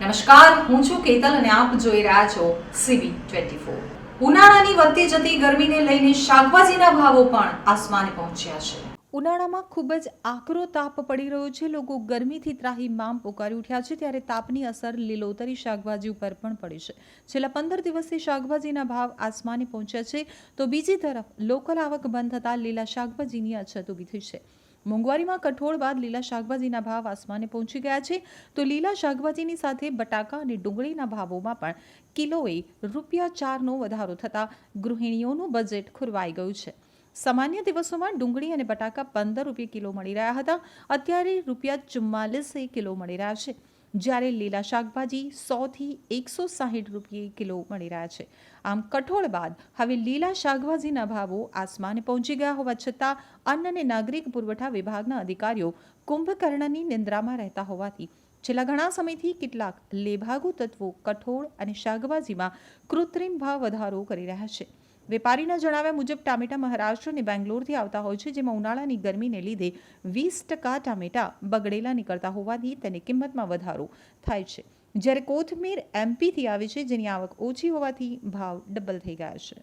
નમસ્કાર, હું છું કેતલ અને આપ જોઈ રહ્યા છો CB24। ઉનાળાની વધતી જતી ગરમીને લઈને શાકભાજીના ભાવો પણ આસમાને પહોંચ્યા છે। ઉનાળામાં ખૂબ જ આકરો તાપ પડી રહ્યો છે। લોકો ગરમીથી ત્રાહિમામ પોકારી ઉઠ્યા છે, ત્યારે તાપની અસર લીલોતરી શાકભાજી ઉપર પણ પડી છે। છેલ્લા 15 દિવસથી શાકભાજીના ભાવ આસમાને પહોંચ્યા છે, તો બીજી તરફ લોકલ આવક બંધ થતાં લીલા શાકભાજીની અછત ઊભી થઈ છે। મોંઘવારીમાં કઠોળ બાદ લીલા શાકભાજીના ભાવ આસમાને પહોંચી ગયા છે, તો લીલા શાકભાજીની સાથે બટાકા અને ડુંગળીના ભાવોમાં પણ કિલોએ ₹4નો વધારો થતાં ગૃહિણીઓનું બજેટ ખુરવાઈ ગયું છે। સામાન્ય દિવસોમાં ડુંગળી અને બટાકા ₹15 કિલો મળી રહ્યા હતા, અત્યારે ₹44 કિલો મળી રહ્યા છે, જ્યારે લીલા શાકભાજી 100થી ₹160 કિલો મળી રહ્યા છે। આમ કઠોળ બાદ હવે લીલા શાકભાજીના ભાવો આસમાને પહોંચી ગયા હોવા છતાં અન્ન અને નાગરિક પુરવઠા વિભાગના અધિકારીઓ કુંભકર્ણની નિંદ્રામાં રહેતા હોવાથી છેલ્લા ઘણા સમયથી કેટલાક લેભાગુ તત્વો કઠોળ અને શાકભાજીમાં કૃત્રિમ ભાવ વધારો કરી રહ્યા છે। વેપારીના જણાવ્યા મુજબ ટામેટા મહારાષ્ટ્ર અને બેંગ્લોરથી આવતા હોય છે, જેમાં ઉનાળાની ગરમીને લીધે 20% ટામેટા બગડેલા નીકળતા હોવાથી તેની કિંમતમાં વધારો થાય છે, જ્યારે કોથમીર MPથી આવે છે, જેની આવક ઓછી હોવાથી ભાવ ડબલ થઈ ગયા છે।